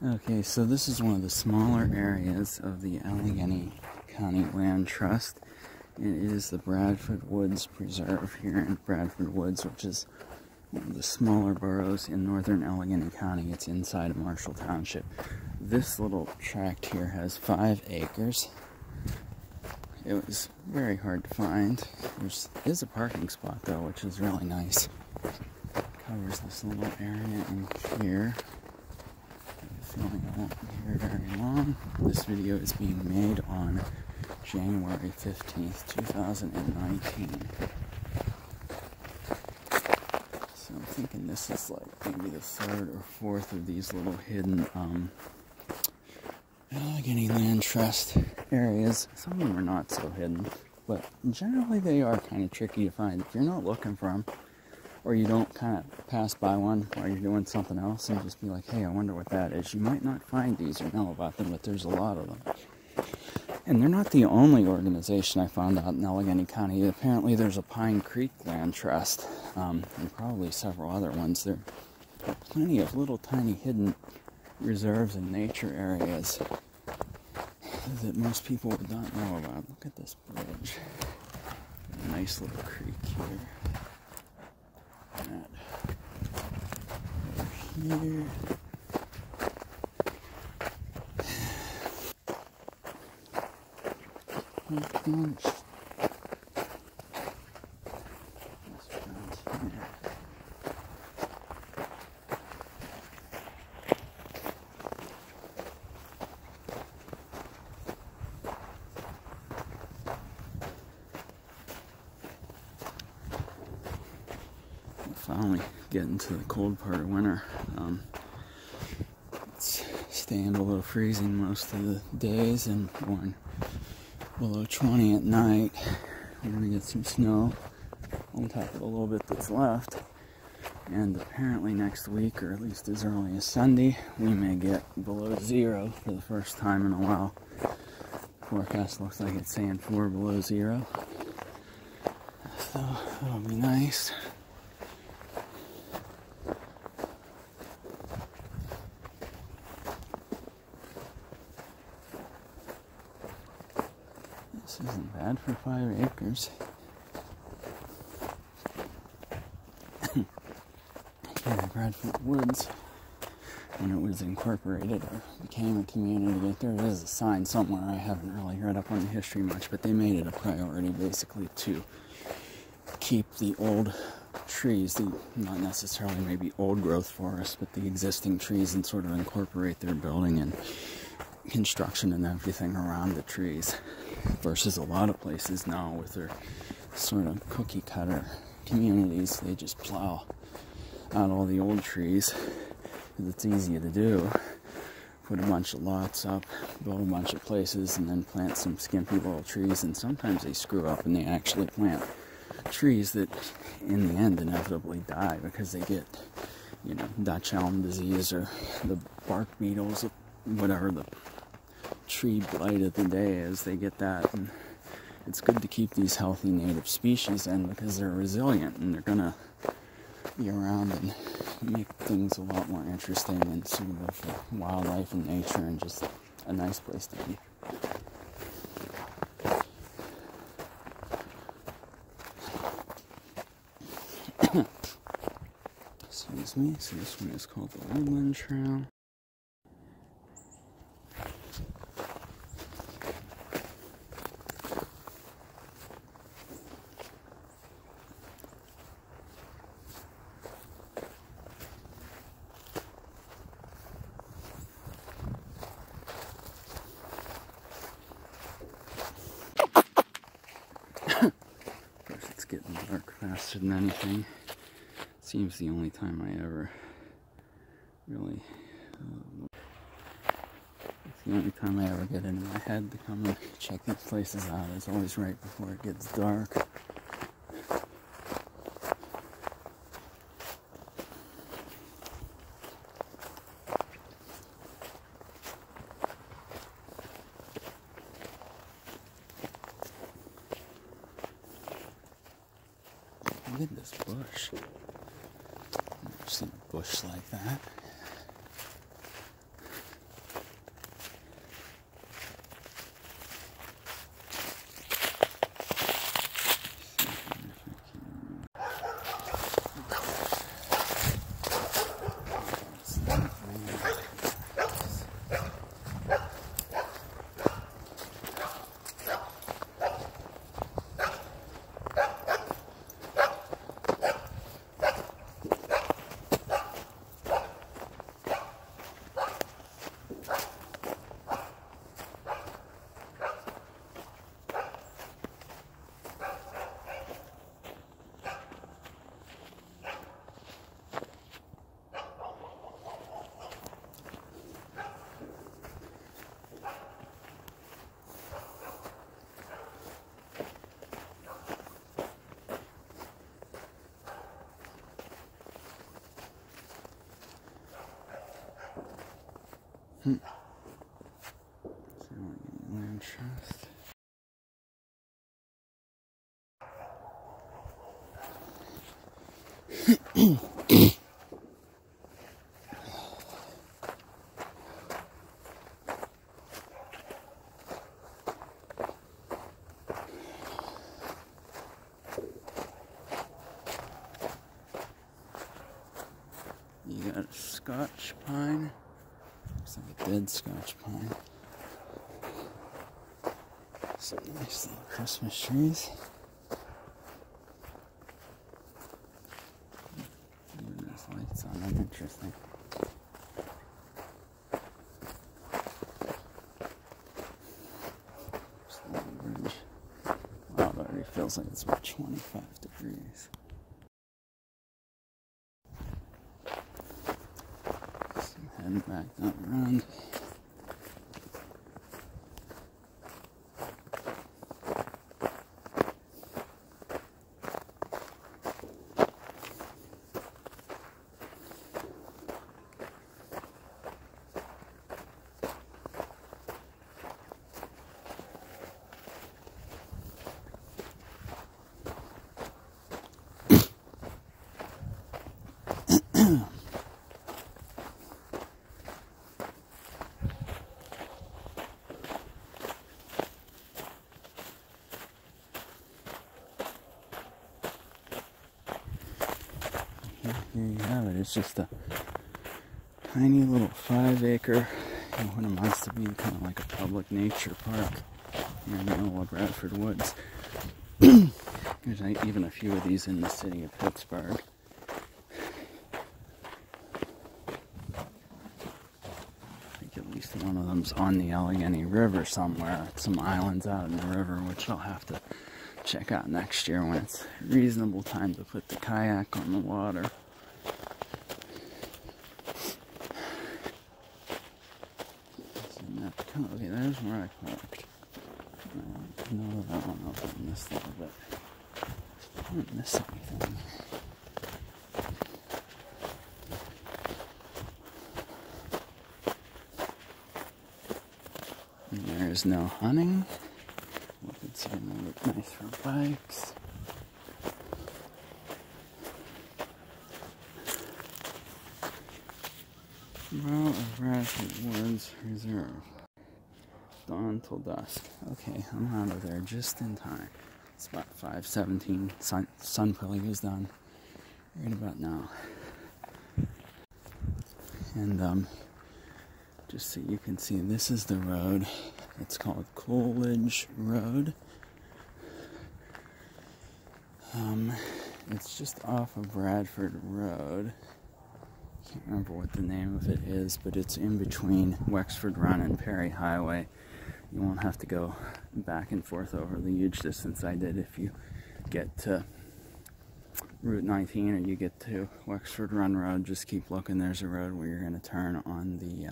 Okay, so this is one of the smaller areas of the Allegheny County Land Trust. It is the Bradford Woods Preserve here in Bradford Woods, which is one of the smaller boroughs in northern Allegheny County. It's inside of Marshall Township. This little tract here has 5 acres. It was very hard to find. There is a parking spot though, which is really nice. Covers this little area in here. I won't be here very long. This video is being made on January 15th, 2019. So I'm thinking this is like maybe the 3rd or 4th of these little hidden Allegheny Land Trust areas. Some of them are not so hidden, but generally they are kind of tricky to find. If you're not looking for them, or you don't kind of pass by one while you're doing something else and just be like, hey, I wonder what that is. You might not find these or know about them, but there's a lot of them. And they're not the only organization I found out in Allegheny County. Apparently there's a Pine Creek Land Trust, and probably several other ones. There are plenty of little tiny hidden reserves and nature areas that most people would not know about. Look at this bridge. A nice little creek here. Over here. Bunch. Finally getting to the cold part of winter. It's staying below freezing most of the days and going below 20 at night. We're going to get some snow on top of a little bit that's left. And apparently next week, or at least as early as Sunday, we may get below 0 for the first time in a while. Forecast looks like it's saying 4 below 0. So that'll be nice. This isn't bad for 5 acres. Here in Bradford Woods, when it was incorporated or became a community, there is a sign somewhere. I haven't really read up on the history much, but they made it a priority basically to keep the old trees, not necessarily maybe old growth forests, but the existing trees, and sort of incorporate their building and construction and everything around the trees, versus a lot of places now with their sort of cookie cutter communities. They just plow out all the old trees because it's easy to do. Put a bunch of lots up, build a bunch of places, and then plant some skimpy little trees. And sometimes they screw up and they actually plant trees that in the end inevitably die because they get, Dutch elm disease or the bark beetles, whatever the tree blight of the day is. They get that. And it's good to keep these healthy native species in because they're resilient and they're gonna be around and make things a lot more interesting and suitable for wildlife and nature, and just a nice place to be. Excuse me. So this one is called the Woodland Trail. It's getting dark faster than anything. Seems the only time I ever really, it's the only time I ever get into my head to come and check these places out. It's always right before it gets dark. Look at this bush. I've never seen a bush like that. Allegheny Land Trust. You got a Scotch pine. Looks like a dead Scotch pine. Some nice little Christmas trees. There's lights on them, interesting. There's the little bridge. Wow, it already feels like it's about 25 degrees. Heading back down around. Here you have it. It's just a tiny little 5-acre, what amounts to be kind of like a public nature park here in the middle of Bradford Woods. There's even a few of these in the city of Pittsburgh. I think at least one of them's on the Allegheny River somewhere. Some islands out in the river, which I'll have to check out next year when it's a reasonable time to put the kayak on the water. Okay, there's where I parked. I know that I went up on this little bit. I didn't miss anything. And there's no hunting. It's gonna look nice for bikes. Borough of Bradford Woods Reserve. Dawn till dusk. Okay, I'm out of there just in time. It's about 5:17. Sun probably goes down right about now. And just so you can see, this is the road. It's called Coolidge Road. It's just off of Bradford Road. Can't remember what the name of it is, but it's in between Wexford Run and Perry Highway. You won't have to go back and forth over the huge distance I did if you get to Route 19 or you get to Wexford Run Road. Just keep looking. There's a road where you're going to turn on the,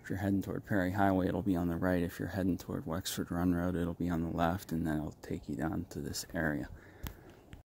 if you're heading toward Perry Highway, it'll be on the right. If you're heading toward Wexford Run Road, it'll be on the left, and then it'll take you down to this area.